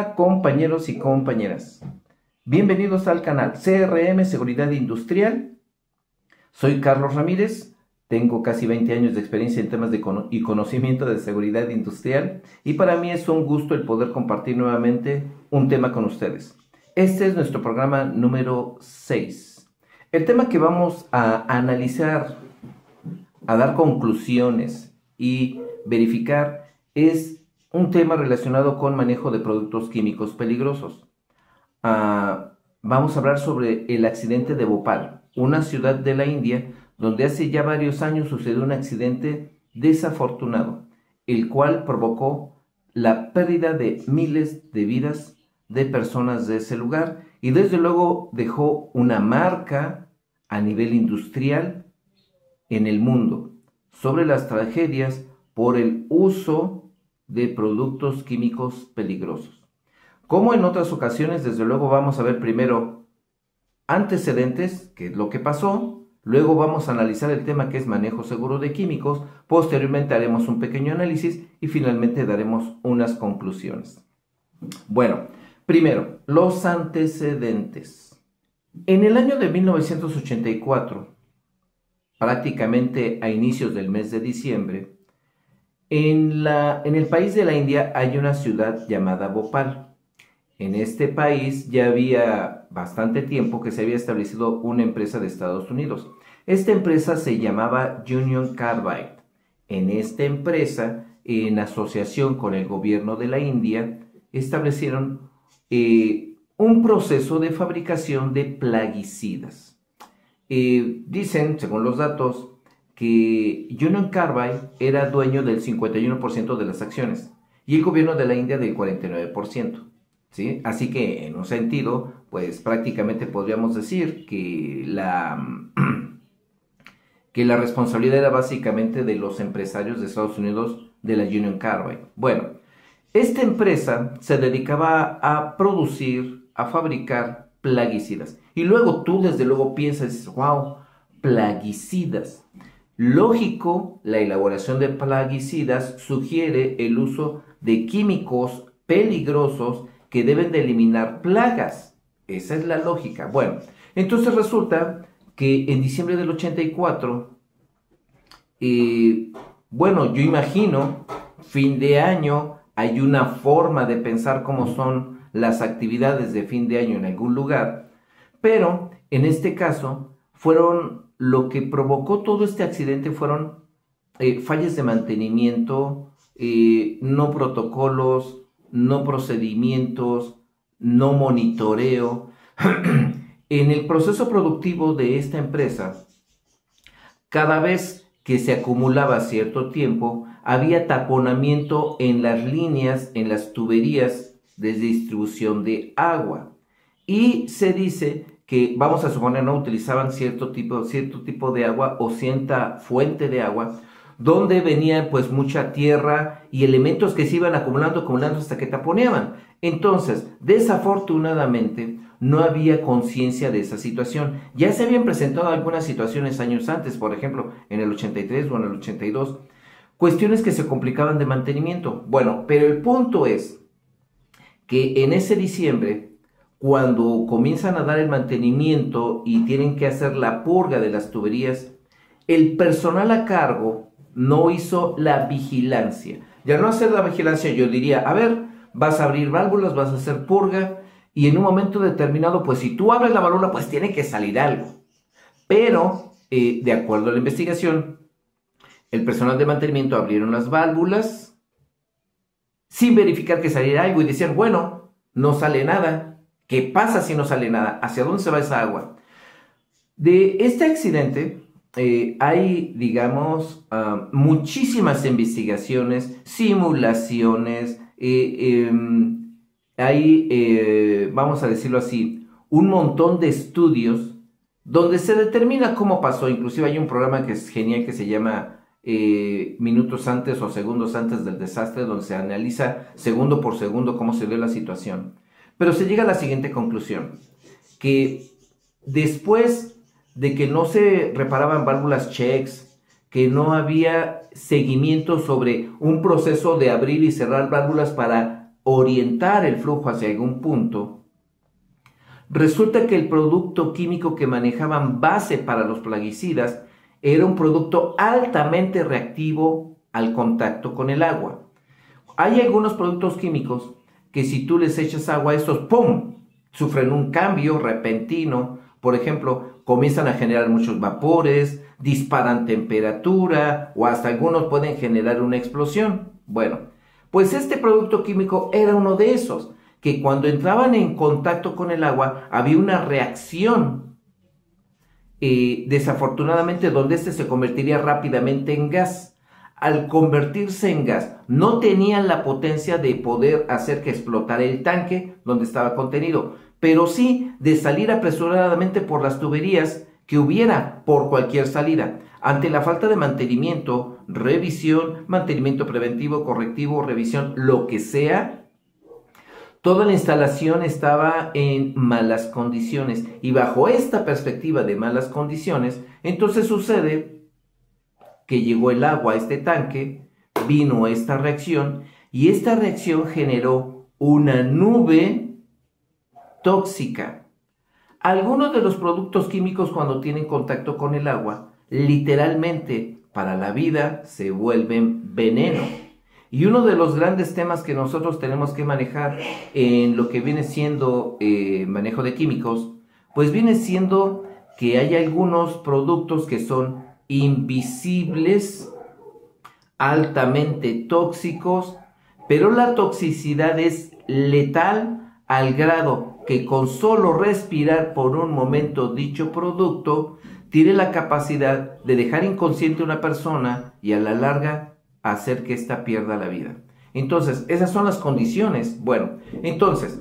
Hola compañeros y compañeras, bienvenidos al canal CRM Seguridad Industrial. Soy Carlos Ramírez, tengo casi 20 años de experiencia en temas y conocimiento de seguridad industrial y para mí es un gusto el poder compartir nuevamente un tema con ustedes. Este es nuestro programa número 6. El tema que vamos a analizar, a dar conclusiones y verificar es un tema relacionado con manejo de productos químicos peligrosos. Vamos a hablar sobre el accidente de Bhopal, una ciudad de la India donde hace ya varios años sucedió un accidente desafortunado, el cual provocó la pérdida de miles de vidas de personas de ese lugar y desde luego dejó una marca a nivel industrial en el mundo sobre las tragedias por el uso de productos químicos peligrosos. Como en otras ocasiones, desde luego vamos a ver primero antecedentes, qué es lo que pasó, luego vamos a analizar el tema que es manejo seguro de químicos, posteriormente haremos un pequeño análisis y finalmente daremos unas conclusiones. Bueno, primero, los antecedentes. En el año de 1984, prácticamente a inicios del mes de diciembre, en el país de la India hay una ciudad llamada Bhopal. En este país ya había bastante tiempo que se había establecido una empresa de Estados Unidos. Esta empresa se llamaba Union Carbide. En esta empresa, en asociación con el gobierno de la India, establecieron un proceso de fabricación de plaguicidas. Dicen, según los datos, que Union Carbide era dueño del 51% de las acciones y el gobierno de la India del 49%, ¿sí? Así que en un sentido, pues prácticamente podríamos decir que la responsabilidad era básicamente de los empresarios de Estados Unidos de la Union Carbide. Bueno, esta empresa se dedicaba a producir, a fabricar plaguicidas. Y luego tú desde luego piensas, wow, plaguicidas. Lógico, la elaboración de plaguicidas sugiere el uso de químicos peligrosos que deben de eliminar plagas. Esa es la lógica. Bueno, entonces resulta que en diciembre del 84, bueno, yo imagino, fin de año, hay una forma de pensar cómo son las actividades de fin de año en algún lugar, pero en este caso lo que provocó todo este accidente fueron fallas de mantenimiento, no protocolos, no procedimientos, no monitoreo. En el proceso productivo de esta empresa, cada vez que se acumulaba cierto tiempo, había taponamiento en las líneas, en las tuberías de distribución de agua. Y se dice que, vamos a suponer, no utilizaban cierto tipo de agua o cierta fuente de agua, donde venía pues mucha tierra y elementos que se iban acumulando hasta que taponeaban. Entonces, desafortunadamente, no había conciencia de esa situación. Ya se habían presentado algunas situaciones años antes, por ejemplo, en el 83 o en el 82, cuestiones que se complicaban de mantenimiento. Bueno, pero el punto es que en ese diciembre, cuando comienzan a dar el mantenimiento y tienen que hacer la purga de las tuberías, el personal a cargo no hizo la vigilancia. Ya no hacer la vigilancia, yo diría, a ver, vas a abrir válvulas, vas a hacer purga, y en un momento determinado, pues si tú abres la válvula, pues tiene que salir algo. Pero, de acuerdo a la investigación, el personal de mantenimiento abrieron las válvulas sin verificar que saliera algo y decían, bueno, no sale nada. ¿Qué pasa si no sale nada? ¿Hacia dónde se va esa agua? De este accidente hay, digamos, muchísimas investigaciones, simulaciones, hay, vamos a decirlo así, un montón de estudios donde se determina cómo pasó. Inclusive hay un programa que es genial que se llama minutos antes o segundos antes del desastre, donde se analiza segundo por segundo cómo se dio la situación. Pero se llega a la siguiente conclusión, que después de que no se reparaban válvulas checks, que no había seguimiento sobre un proceso de abrir y cerrar válvulas para orientar el flujo hacia algún punto, resulta que el producto químico que manejaban base para los plaguicidas era un producto altamente reactivo al contacto con el agua. Hay algunos productos químicos que si tú les echas agua, estos ¡pum!, sufren un cambio repentino. Por ejemplo, comienzan a generar muchos vapores, disparan temperatura o hasta algunos pueden generar una explosión. Bueno, pues este producto químico era uno de esos, que cuando entraban en contacto con el agua había una reacción, desafortunadamente, donde este se convertiría rápidamente en gas. Al convertirse en gas, no tenían la potencia de poder hacer que explotara el tanque donde estaba contenido, pero sí de salir apresuradamente por las tuberías que hubiera por cualquier salida. Ante la falta de mantenimiento, revisión, mantenimiento preventivo, correctivo, revisión, lo que sea, toda la instalación estaba en malas condiciones. Y bajo esta perspectiva de malas condiciones, entonces sucede que llegó el agua a este tanque, vino esta reacción, y esta reacción generó una nube tóxica. Algunos de los productos químicos, cuando tienen contacto con el agua, literalmente para la vida se vuelven veneno. Y uno de los grandes temas que nosotros tenemos que manejar en lo que viene siendo manejo de químicos, pues viene siendo que hay algunos productos que son invisibles, altamente tóxicos, pero la toxicidad es letal al grado que con solo respirar por un momento dicho producto tiene la capacidad de dejar inconsciente a una persona y a la larga hacer que ésta pierda la vida. Entonces, esas son las condiciones. Bueno, entonces,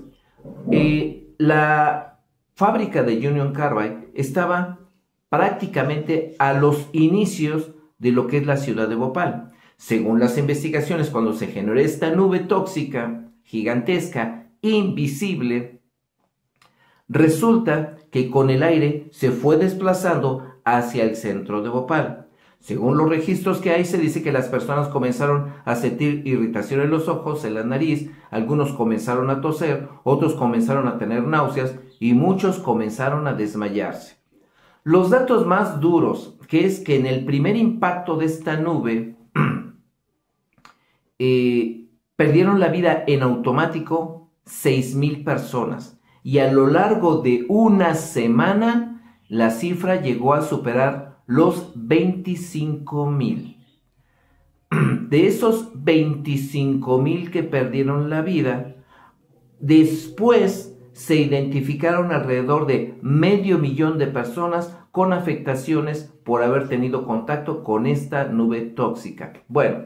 la fábrica de Union Carbide estaba prácticamente a los inicios de lo que es la ciudad de Bhopal. Según las investigaciones, cuando se generó esta nube tóxica, gigantesca, invisible, resulta que con el aire se fue desplazando hacia el centro de Bhopal. Según los registros que hay, se dice que las personas comenzaron a sentir irritación en los ojos, en la nariz, algunos comenzaron a toser, otros comenzaron a tener náuseas y muchos comenzaron a desmayarse. Los datos más duros, que es que en el primer impacto de esta nube, perdieron la vida en automático 6,000 personas. Y a lo largo de una semana, la cifra llegó a superar los 25,000. De esos 25,000 que perdieron la vida, después se identificaron alrededor de 500,000 de personas con afectaciones por haber tenido contacto con esta nube tóxica. Bueno,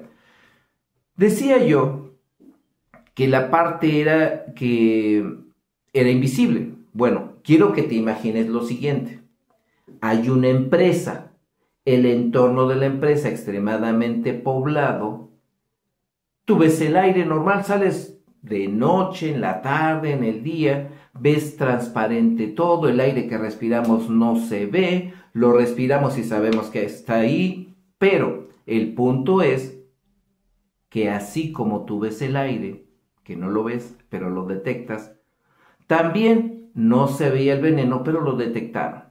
decía yo que la parte era que era invisible. Bueno, quiero que te imagines lo siguiente. Hay una empresa, el entorno de la empresa extremadamente poblado. Tú ves el aire normal, sales de noche, en la tarde, en el día, ves transparente todo, el aire que respiramos no se ve, lo respiramos y sabemos que está ahí, pero el punto es que así como tú ves el aire, que no lo ves, pero lo detectas, también no se veía el veneno, pero lo detectaron.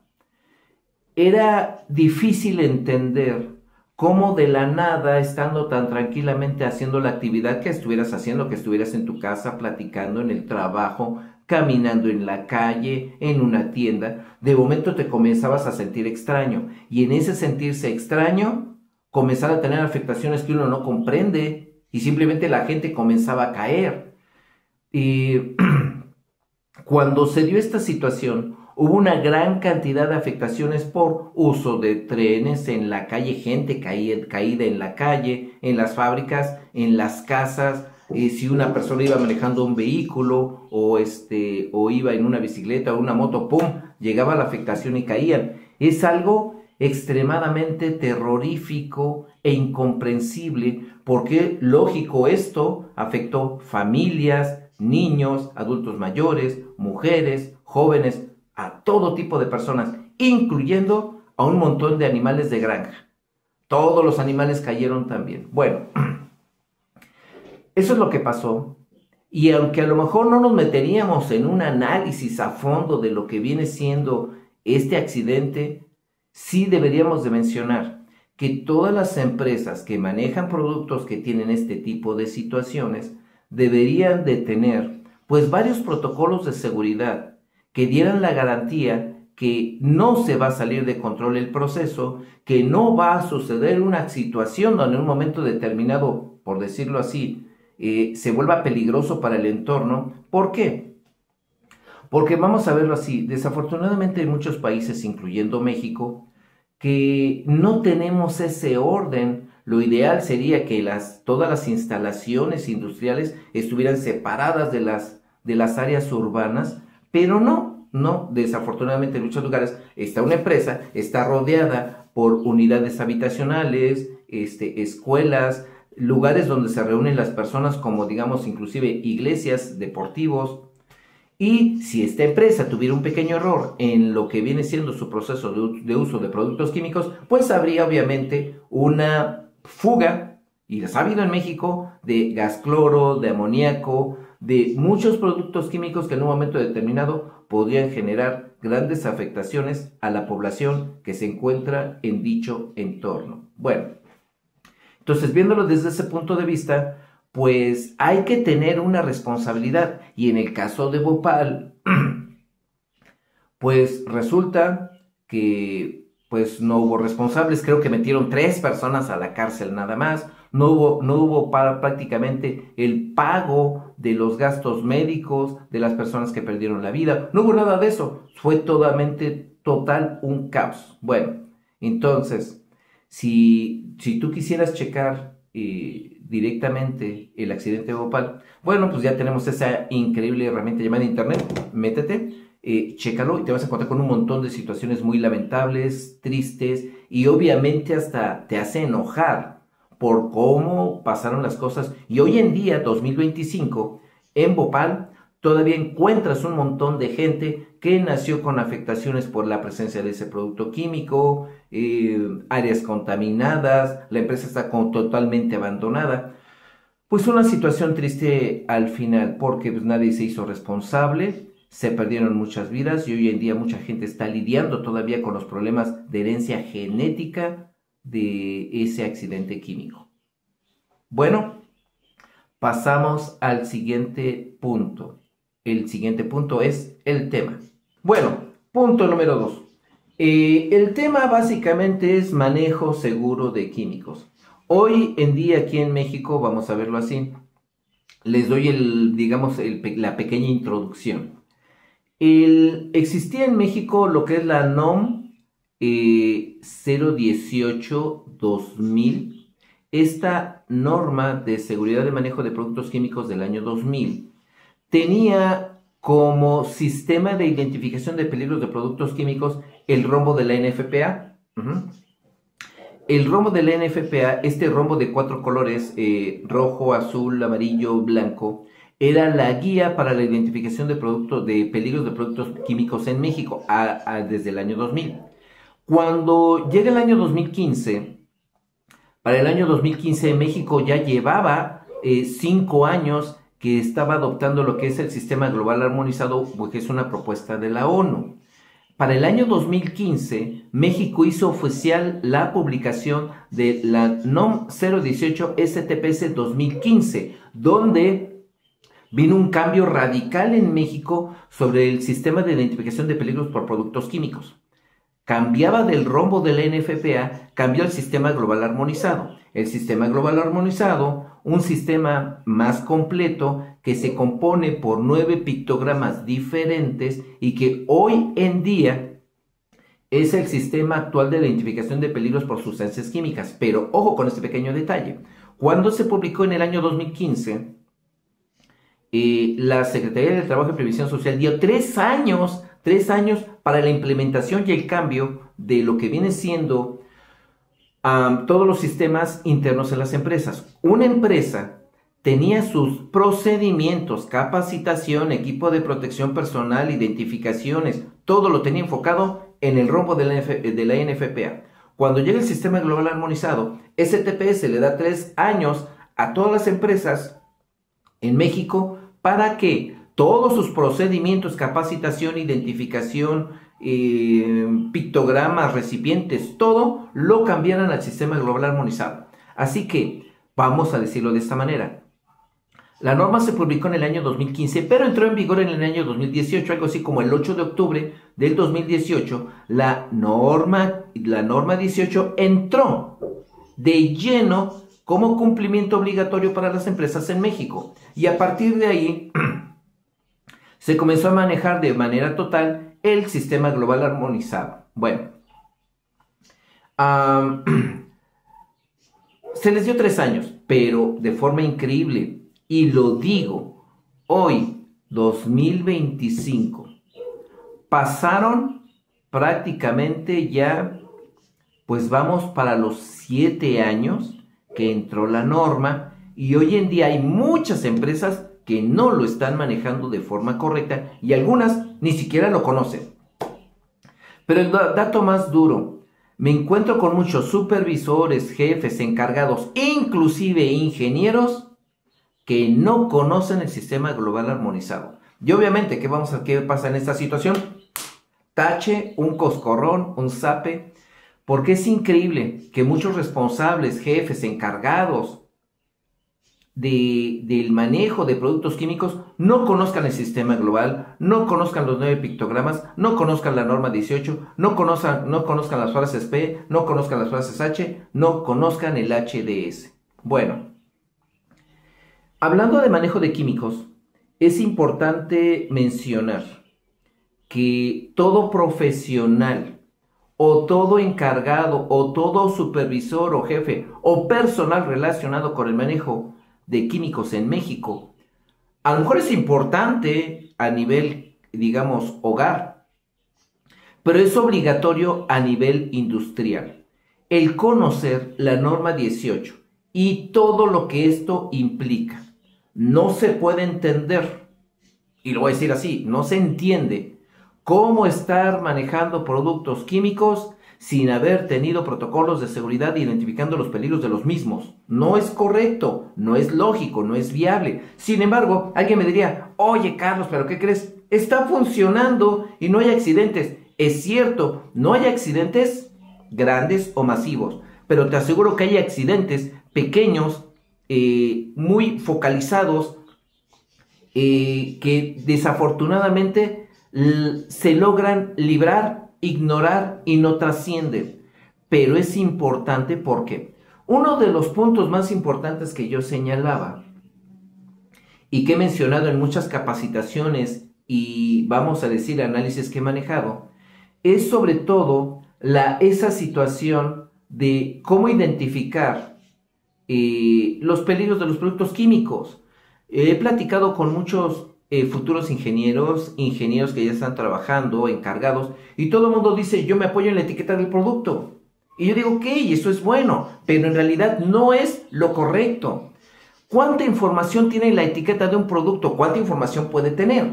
Era difícil entender cómo de la nada, estando tan tranquilamente haciendo la actividad que estuvieras haciendo, que estuvieras en tu casa, platicando, en el trabajo, caminando en la calle, en una tienda, de momento te comenzabas a sentir extraño. Y en ese sentirse extraño, comenzar a tener afectaciones que uno no comprende y simplemente la gente comenzaba a caer. Y cuando se dio esta situación, hubo una gran cantidad de afectaciones por uso de trenes en la calle, gente caída en la calle, en las fábricas, en las casas. Si una persona iba manejando un vehículo o iba en una bicicleta o una moto, ¡pum!, llegaba la afectación y caían. Es algo extremadamente terrorífico e incomprensible porque, lógico, esto afectó familias, niños, adultos mayores, mujeres, jóvenes, a todo tipo de personas, incluyendo a un montón de animales de granja. Todos los animales cayeron también. Bueno, eso es lo que pasó. Y aunque a lo mejor no nos meteríamos en un análisis a fondo de lo que viene siendo este accidente, sí deberíamos de mencionar que todas las empresas que manejan productos que tienen este tipo de situaciones deberían de tener pues varios protocolos de seguridad que dieran la garantía que no se va a salir de control el proceso, que no va a suceder una situación donde en un momento determinado, por decirlo así, se vuelva peligroso para el entorno. ¿Por qué? Porque vamos a verlo así, desafortunadamente hay muchos países, incluyendo México, que no tenemos ese orden. Lo ideal sería que todas las instalaciones industriales estuvieran separadas de las áreas urbanas, pero no, desafortunadamente en muchos lugares está una empresa, está rodeada por unidades habitacionales, escuelas, lugares donde se reúnen las personas como digamos inclusive iglesias, deportivos, y si esta empresa tuviera un pequeño error en lo que viene siendo su proceso de uso de productos químicos, pues habría obviamente una fuga, y las ha habido en México, de gas cloro, de amoníaco, de muchos productos químicos que en un momento determinado podrían generar grandes afectaciones a la población que se encuentra en dicho entorno. Bueno, entonces viéndolo desde ese punto de vista, pues hay que tener una responsabilidad. Y en el caso de Bhopal, pues resulta que pues no hubo responsables. Creo que metieron 3 personas a la cárcel nada más. No hubo prácticamente el pago de los gastos médicos de las personas que perdieron la vida. No hubo nada de eso. Fue total un caos. Bueno, entonces, si tú quisieras checar directamente el accidente de Bhopal, bueno, pues ya tenemos esa increíble herramienta llamada internet. Métete, chécalo y te vas a encontrar con un montón de situaciones muy lamentables, tristes, y obviamente hasta te hace enojar por cómo pasaron las cosas. Y hoy en día, 2025, en Bhopal todavía encuentras un montón de gente que nació con afectaciones por la presencia de ese producto químico, áreas contaminadas, la empresa está totalmente abandonada. Pues una situación triste al final, porque pues nadie se hizo responsable, se perdieron muchas vidas y hoy en día mucha gente está lidiando todavía con los problemas de herencia genética de ese accidente químico. Bueno, pasamos al siguiente punto. El siguiente punto es el tema. Bueno, punto número 2. El tema básicamente es manejo seguro de químicos. Hoy en día aquí en México, vamos a verlo así, les doy la pequeña introducción. Existía en México lo que es la NOM 018-2000, esta norma de seguridad de manejo de productos químicos del año 2000. Tenía como sistema de identificación de peligros de productos químicos el rombo de la NFPA. El rombo de la NFPA, este rombo de 4 colores, rojo, azul, amarillo, blanco, era la guía para la identificación de peligros de productos químicos en México desde el año 2000. Cuando llega el año 2015, para el año 2015 México ya llevaba 5 años que estaba adoptando lo que es el Sistema Global Armonizado, que es una propuesta de la ONU. Para el año 2015, México hizo oficial la publicación de la NOM 018 STPS 2015, donde vino un cambio radical en México sobre el sistema de identificación de peligros por productos químicos. Cambiaba del rombo de la NFPA, cambió al Sistema Global Armonizado. El Sistema Global Armonizado, un sistema más completo que se compone por 9 pictogramas diferentes y que hoy en día es el sistema actual de identificación de peligros por sustancias químicas. Pero ojo con este pequeño detalle. Cuando se publicó en el año 2015, la Secretaría del Trabajo y Previsión Social dio 3 años para la implementación y el cambio de lo que viene siendo todos los sistemas internos en las empresas. Una empresa tenía sus procedimientos, capacitación, equipo de protección personal, identificaciones, todo lo tenía enfocado en el rombo de la NFPA. Cuando llega el Sistema Global Armonizado, STPS le da 3 años a todas las empresas en México para que todos sus procedimientos, capacitación, identificación, pictogramas, recipientes, todo lo cambiaran al sistema global armonizado. Así que, vamos a decirlo de esta manera. La norma se publicó en el año 2015, pero entró en vigor en el año 2018, algo así como el 8 de octubre del 2018. La norma 18 entró de lleno como cumplimiento obligatorio para las empresas en México. Y a partir de ahí se comenzó a manejar de manera total el sistema global armonizado. Bueno, se les dio 3 años, pero de forma increíble. Y lo digo, hoy, 2025, pasaron prácticamente ya, pues vamos para los 7 años que entró la norma, y hoy en día hay muchas empresas que no lo están manejando de forma correcta y algunas ni siquiera lo conocen. Pero el dato más duro, me encuentro con muchos supervisores, jefes, encargados, inclusive ingenieros, que no conocen el sistema global armonizado. Y obviamente, ¿qué pasa en esta situación? Tache, un coscorrón, un zape, porque es increíble que muchos responsables, jefes, encargados del manejo de productos químicos no conozcan el sistema global, no conozcan los 9 pictogramas, no conozcan la norma 18, no conozcan las frases P, no conozcan las frases H, no conozcan el HDS. Bueno, hablando de manejo de químicos, es importante mencionar que todo profesional o todo encargado o todo supervisor o jefe o personal relacionado con el manejo de químicos en México, a lo mejor es importante a nivel, digamos, hogar, pero es obligatorio a nivel industrial el conocer la norma 18 y todo lo que esto implica. No se puede entender, y lo voy a decir así, no se entiende cómo estar manejando productos químicos sin haber tenido protocolos de seguridad identificando los peligros de los mismos. No es correcto, no es lógico, no es viable. Sin embargo, alguien me diría, oye Carlos, ¿pero qué crees? Está funcionando y no hay accidentes. Es cierto, no hay accidentes grandes o masivos, pero te aseguro que hay accidentes pequeños, muy focalizados, que desafortunadamente se logran librar, ignorar y no trascienden. Pero es importante porque uno de los puntos más importantes que yo señalaba y que he mencionado en muchas capacitaciones y vamos a decir análisis que he manejado, es sobre todo esa situación de cómo identificar los peligros de los productos químicos. He platicado con muchos futuros ingenieros que ya están trabajando, encargados, y todo el mundo dice, yo me apoyo en la etiqueta del producto. Y yo digo, ok, eso es bueno, pero en realidad no es lo correcto. ¿Cuánta información tiene la etiqueta de un producto? ¿Cuánta información puede tener?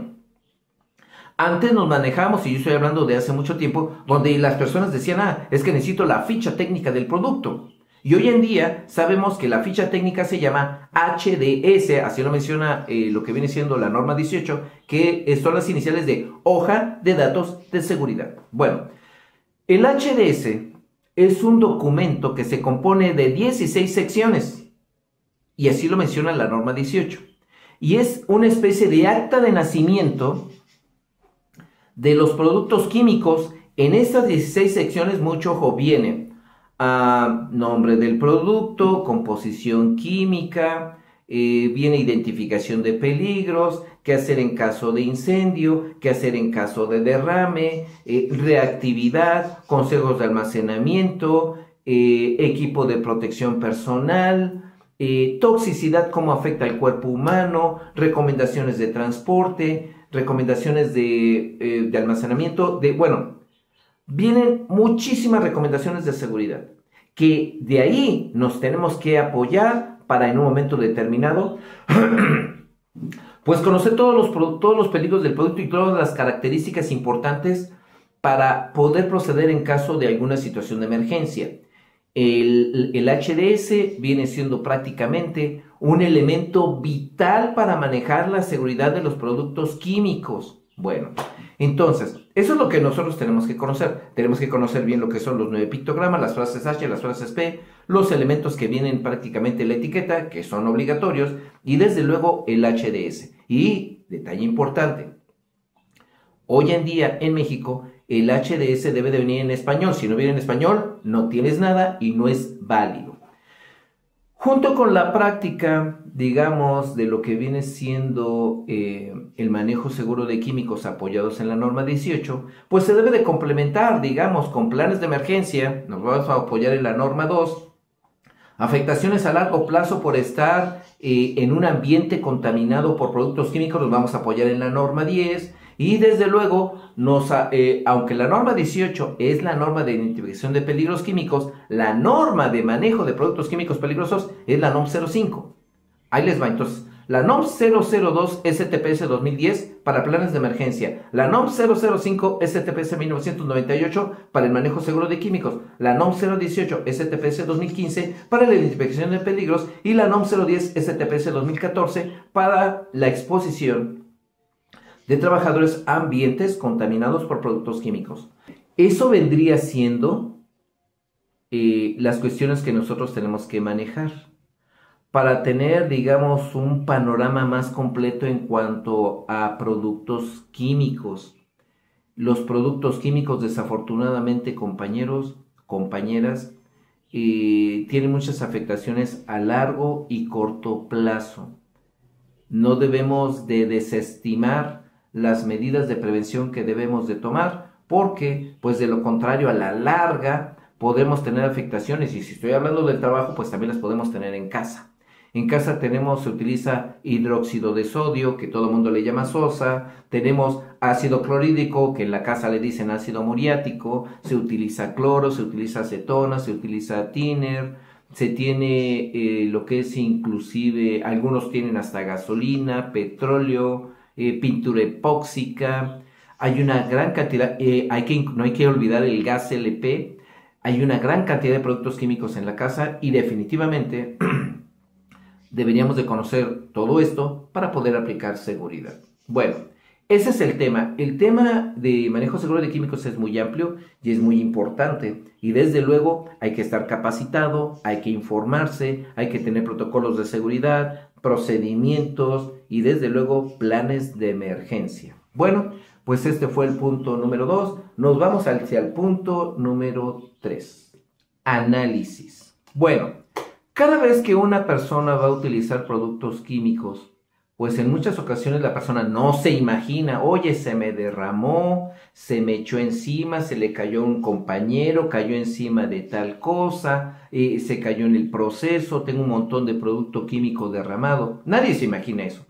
Antes nos manejamos, y yo estoy hablando de hace mucho tiempo, donde las personas decían, es que necesito la ficha técnica del producto. Y hoy en día sabemos que la ficha técnica se llama HDS, así lo menciona lo que viene siendo la norma 18, que son las iniciales de hoja de datos de seguridad. Bueno, el HDS es un documento que se compone de 16 secciones, y así lo menciona la norma 18. Y es una especie de acta de nacimiento de los productos químicos. En estas 16 secciones, mucho ojo, viene nombre del producto, composición química, viene identificación de peligros, qué hacer en caso de incendio, qué hacer en caso de derrame, reactividad, consejos de almacenamiento, equipo de protección personal, toxicidad, cómo afecta al cuerpo humano, recomendaciones de transporte, recomendaciones de almacenamiento, bueno, vienen muchísimas recomendaciones de seguridad, que de ahí nos tenemos que apoyar para en un momento determinado, pues conocer todos los peligros del producto y todas las características importantes para poder proceder en caso de alguna situación de emergencia. El HDS viene siendo prácticamente un elemento vital para manejar la seguridad de los productos químicos. Bueno, entonces, eso es lo que nosotros tenemos que conocer. Tenemos que conocer bien lo que son los 9 pictogramas, las frases H, las frases P, los elementos que vienen prácticamente en la etiqueta, que son obligatorios, y desde luego el HDS. Y, detalle importante, hoy en día en México el HDS debe de venir en español. Si no viene en español, no tienes nada y no es válido. Junto con la práctica, digamos, de lo que viene siendo el manejo seguro de químicos apoyados en la norma 18, pues se debe de complementar, digamos, con planes de emergencia. Nos vamos a apoyar en la norma 2. Afectaciones a largo plazo por estar en un ambiente contaminado por productos químicos, nos vamos a apoyar en la norma 10. Y desde luego, aunque la norma 18 es la norma de identificación de peligros químicos, la norma de manejo de productos químicos peligrosos es la NOM 05. Ahí les va. Entonces, la NOM 002 STPS 2010 para planes de emergencia, la NOM 005 STPS 1998 para el manejo seguro de químicos, la NOM 018 STPS 2015 para la identificación de peligros y la NOM 010 STPS 2014 para la exposición de trabajadores a ambientes contaminados por productos químicos. Eso vendría siendo las cuestiones que nosotros tenemos que manejar para tener, digamos, un panorama más completo en cuanto a productos químicos. Los productos químicos, desafortunadamente, compañeros, compañeras, tienen muchas afectaciones a largo y corto plazo. No debemos de desestimar las medidas de prevención que debemos de tomar, porque pues de lo contrario a la larga podemos tener afectaciones, y si estoy hablando del trabajo pues también las podemos tener en casa. En casa se utiliza hidróxido de sodio, que todo el mundo le llama sosa, tenemos ácido clorhídrico, que en la casa le dicen ácido muriático, se utiliza cloro, se utiliza acetona, se utiliza tiner, se tiene lo que es inclusive, algunos tienen hasta gasolina, petróleo, pintura epóxica. Hay una gran cantidad, no hay que olvidar el gas LP. Hay una gran cantidad de productos químicos en la casa y definitivamente deberíamos de conocer todo esto para poder aplicar seguridad. Bueno, ese es el tema. El tema de manejo seguro de químicos es muy amplio y es muy importante. Y desde luego hay que estar capacitado, hay que informarse, hay que tener protocolos de seguridad, procedimientos y desde luego planes de emergencia. Bueno, pues este fue el punto número 2. Nos vamos hacia el punto número 3. Análisis. Bueno, cada vez que una persona va a utilizar productos químicos, pues en muchas ocasiones la persona no se imagina, oye, se me derramó, se me echó encima, se le cayó un compañero, cayó encima de tal cosa, se cayó en el proceso, tengo un montón de producto químico derramado. Nadie se imagina eso.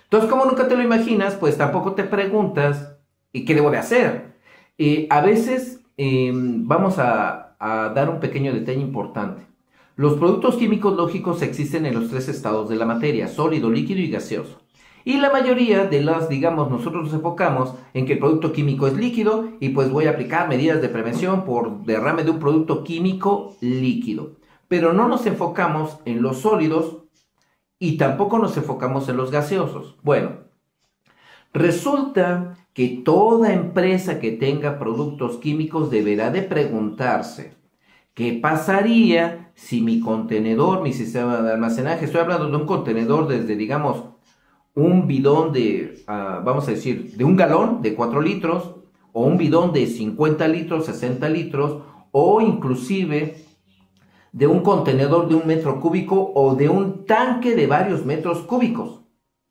Entonces, como nunca te lo imaginas, pues tampoco te preguntas, ¿y qué debo de hacer? A veces vamos a dar un pequeño detalle importante. Los productos químicos lógicos existen en los 3 estados de la materia: sólido, líquido y gaseoso. Y la mayoría de las, digamos, nosotros nos enfocamos en que el producto químico es líquido y pues voy a aplicar medidas de prevención por derrame de un producto químico líquido. Pero no nos enfocamos en los sólidos y tampoco nos enfocamos en los gaseosos. Bueno, resulta que toda empresa que tenga productos químicos deberá de preguntarse: ¿qué pasaría si mi contenedor, mi sistema de almacenaje, estoy hablando de un contenedor desde, digamos, un bidón de, vamos a decir, de un galón de 4 litros, o un bidón de 50 litros, 60 litros, o inclusive de un contenedor de 1 metro cúbico o de un tanque de varios metros cúbicos?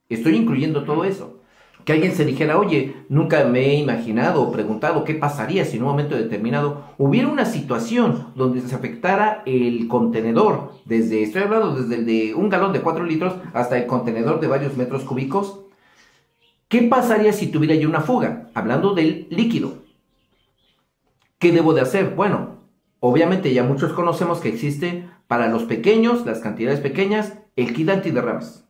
Estoy incluyendo todo eso. Que alguien se dijera, oye, nunca me he imaginado o preguntado qué pasaría si en un momento determinado hubiera una situación donde se afectara el contenedor, estoy hablando desde el de un galón de 4 litros hasta el contenedor de varios metros cúbicos. ¿Qué pasaría si tuviera yo una fuga? Hablando del líquido. ¿Qué debo de hacer? Bueno, obviamente ya muchos conocemos que existe para los pequeños, las cantidades pequeñas, el kit antiderrames.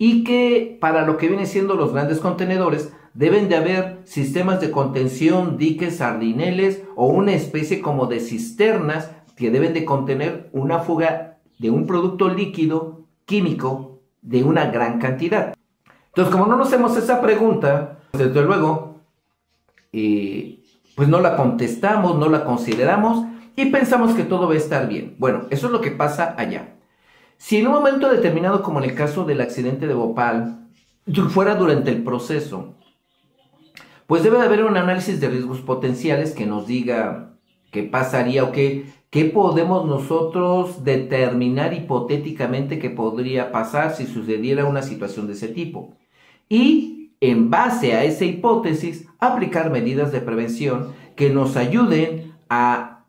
Y que para lo que viene siendo los grandes contenedores deben de haber sistemas de contención, diques, sardineles o una especie como de cisternas que deben de contener una fuga de un producto líquido químico de una gran cantidad. Entonces, como no nos hacemos esa pregunta, desde luego, pues no la contestamos, no la consideramos y pensamos que todo va a estar bien. Bueno, eso es lo que pasa allá. Si en un momento determinado, como en el caso del accidente de Bhopal, fuera durante el proceso, pues debe de haber un análisis de riesgos potenciales que nos diga qué pasaría o qué podemos nosotros determinar hipotéticamente que podría pasar si sucediera una situación de ese tipo. Y en base a esa hipótesis, aplicar medidas de prevención que nos ayuden a,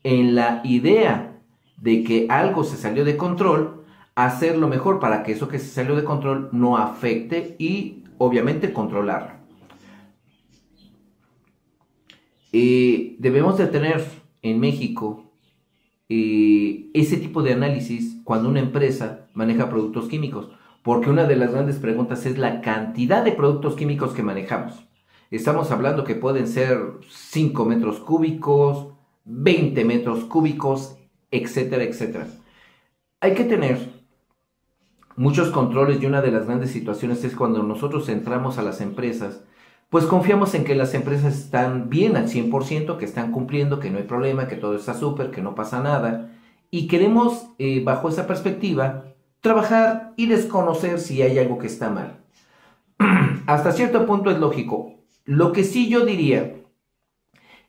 en la idea de que algo se salió de control, hacer lo mejor para que eso que se salió de control no afecte y obviamente controlarlo. Debemos de tener en México ese tipo de análisis cuando una empresa maneja productos químicos, porque una de las grandes preguntas es la cantidad de productos químicos que manejamos. Estamos hablando que pueden ser 5 metros cúbicos, 20 metros cúbicos, etcétera, etcétera. Hay que tener muchos controles y una de las grandes situaciones es cuando nosotros entramos a las empresas, pues confiamos en que las empresas están bien al 100%, que están cumpliendo, que no hay problema, que todo está súper, que no pasa nada. Y queremos, bajo esa perspectiva, trabajar y desconocer si hay algo que está mal. Hasta cierto punto es lógico. Lo que sí yo diría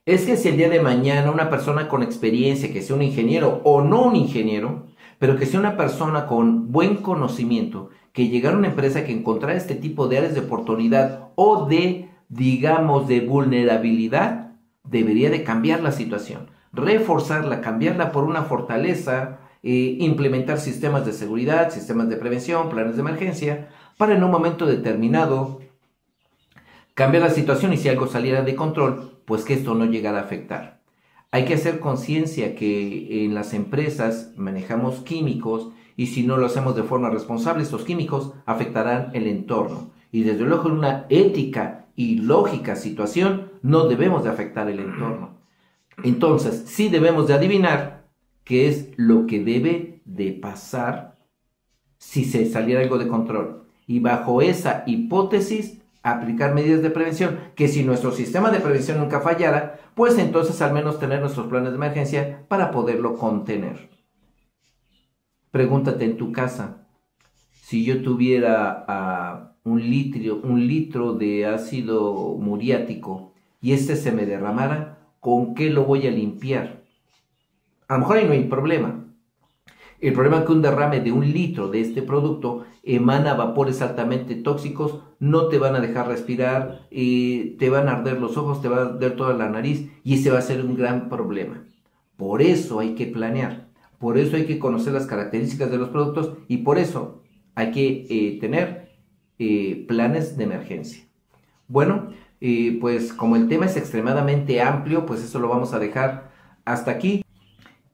es que si el día de mañana una persona con experiencia, que sea un ingeniero o no un ingeniero, pero que sea una persona con buen conocimiento, que llegara a una empresa que encontrara este tipo de áreas de oportunidad o de, digamos, de vulnerabilidad, debería de cambiar la situación, reforzarla, cambiarla por una fortaleza, implementar sistemas de seguridad, sistemas de prevención, planes de emergencia, para en un momento determinado cambiar la situación y si algo saliera de control, pues que esto no llegara a afectar. Hay que hacer conciencia que en las empresas manejamos químicos y si no lo hacemos de forma responsable, estos químicos afectarán el entorno. Y desde luego en una ética y lógica situación no debemos de afectar el entorno. Entonces, sí debemos de adivinar qué es lo que debe de pasar si se saliera algo de control. Y bajo esa hipótesis, aplicar medidas de prevención, que si nuestro sistema de prevención nunca fallara, pues entonces al menos tener nuestros planes de emergencia para poderlo contener. Pregúntate en tu casa, si yo tuviera un litro de ácido muriático y este se me derramara, ¿con qué lo voy a limpiar? A lo mejor ahí no hay problema. El problema es que un derrame de 1 litro de este producto emana vapores altamente tóxicos, no te van a dejar respirar, te van a arder los ojos, te va a arder toda la nariz y ese va a ser un gran problema. Por eso hay que planear, por eso hay que conocer las características de los productos y por eso hay que tener planes de emergencia. Bueno, pues como el tema es extremadamente amplio, pues eso lo vamos a dejar hasta aquí.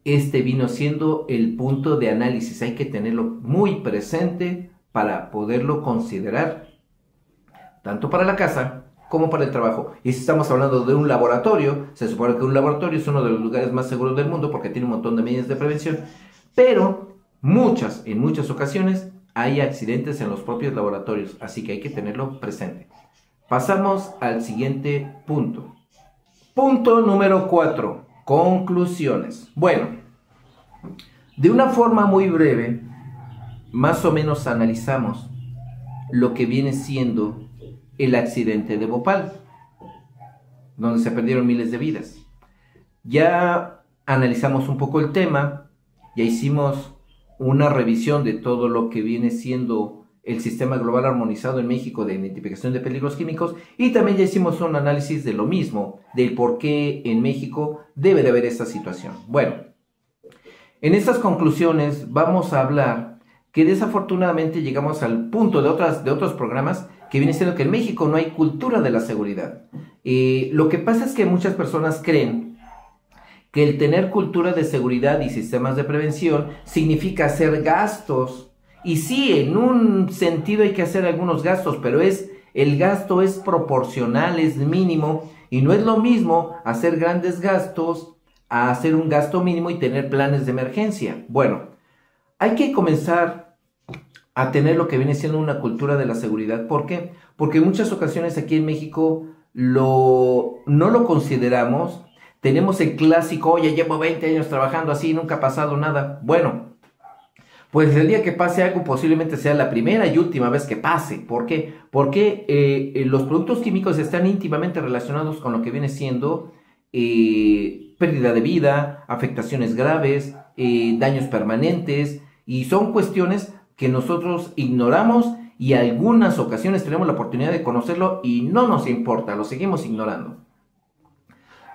Este vino siendo el punto de análisis, hay que tenerlo muy presente para poderlo considerar, tanto para la casa como para el trabajo. Y si estamos hablando de un laboratorio, se supone que un laboratorio es uno de los lugares más seguros del mundo porque tiene un montón de medidas de prevención, pero en muchas ocasiones hay accidentes en los propios laboratorios, así que hay que tenerlo presente. Pasamos al siguiente punto. Punto número 4. Conclusiones. Bueno, de una forma muy breve, más o menos analizamos lo que viene siendo el accidente de Bhopal, donde se perdieron miles de vidas. Ya analizamos un poco el tema, ya hicimos una revisión de todo lo que viene siendo el Sistema Global Armonizado en México de Identificación de Peligros Químicos y también ya hicimos un análisis de lo mismo, del por qué en México debe de haber esta situación. Bueno, en estas conclusiones vamos a hablar que desafortunadamente llegamos al punto de otros programas que viene siendo que en México no hay cultura de la seguridad. Lo que pasa es que muchas personas creen que el tener cultura de seguridad y sistemas de prevención significa hacer gastos. Y sí, en un sentido hay que hacer algunos gastos, pero el gasto es proporcional, es mínimo, y no es lo mismo hacer grandes gastos a hacer un gasto mínimo y tener planes de emergencia. Bueno, hay que comenzar a tener lo que viene siendo una cultura de la seguridad. ¿Por qué? Porque en muchas ocasiones aquí en México no lo consideramos. Tenemos el clásico, oye, llevo 20 años trabajando así, nunca ha pasado nada. Bueno, pues el día que pase algo posiblemente sea la primera y última vez que pase. ¿Por qué? Porque los productos químicos están íntimamente relacionados con lo que viene siendo pérdida de vida, afectaciones graves, daños permanentes, y son cuestiones que nosotros ignoramos y algunas ocasiones tenemos la oportunidad de conocerlo y no nos importa, lo seguimos ignorando.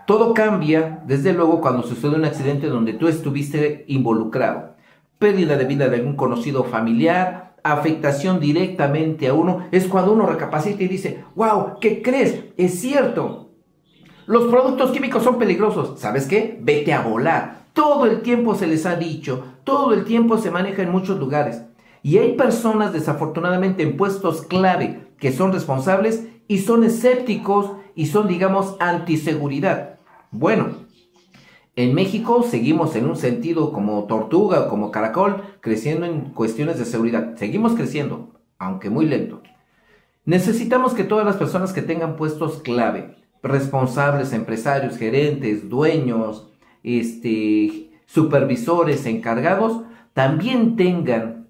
Todo cambia, desde luego, cuando sucede un accidente donde tú estuviste involucrado. Pérdida de vida de algún conocido familiar, afectación directamente a uno, es cuando uno recapacita y dice, wow, ¿qué crees? Es cierto, los productos químicos son peligrosos. ¿Sabes qué? Vete a volar. Todo el tiempo se les ha dicho, todo el tiempo se maneja en muchos lugares. Y hay personas desafortunadamente en puestos clave que son responsables y son escépticos y son, digamos, antiseguridad. Bueno, en México seguimos en un sentido como tortuga o como caracol, creciendo en cuestiones de seguridad. Seguimos creciendo, aunque muy lento. Necesitamos que todas las personas que tengan puestos clave, responsables, empresarios, gerentes, dueños, supervisores, encargados, también tengan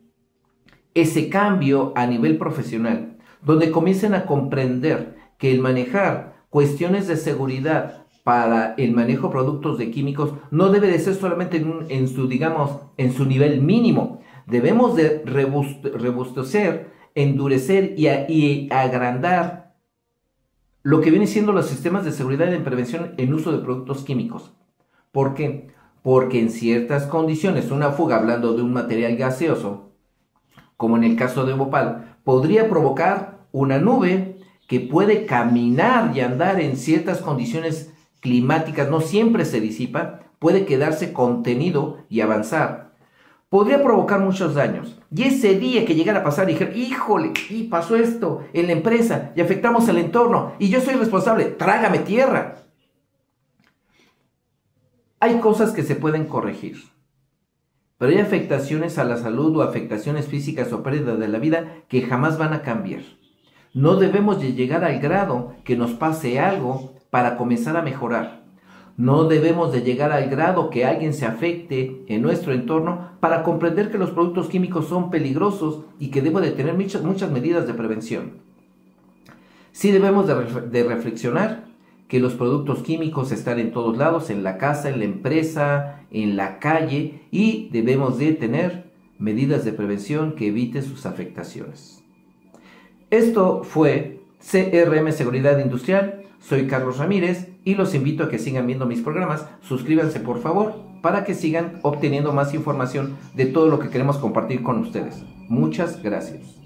ese cambio a nivel profesional, donde comiencen a comprender que el manejar cuestiones de seguridad para el manejo de productos de químicos no debe de ser solamente en su nivel mínimo. Debemos de robustecer, endurecer y agrandar lo que viene siendo los sistemas de seguridad y de prevención en uso de productos químicos. ¿Por qué? Porque en ciertas condiciones, una fuga, hablando de un material gaseoso, como en el caso de Bhopal, podría provocar una nube que puede caminar y andar en ciertas condiciones climáticas, no siempre se disipa, puede quedarse contenido y avanzar. Podría provocar muchos daños. Y ese día que llegara a pasar y dijera, híjole, y pasó esto en la empresa y afectamos el entorno y yo soy responsable, trágame tierra. Hay cosas que se pueden corregir, pero hay afectaciones a la salud o afectaciones físicas o pérdida de la vida que jamás van a cambiar. No debemos de llegar al grado que nos pase algo para comenzar a mejorar. No debemos de llegar al grado que alguien se afecte en nuestro entorno para comprender que los productos químicos son peligrosos y que debo de tener muchas medidas de prevención. Sí debemos de reflexionar que los productos químicos están en todos lados, en la casa, en la empresa, en la calle, y debemos de tener medidas de prevención que eviten sus afectaciones. Esto fue CRM Seguridad Industrial. Soy Carlos Ramírez y los invito a que sigan viendo mis programas. Suscríbanse por favor para que sigan obteniendo más información de todo lo que queremos compartir con ustedes. Muchas gracias.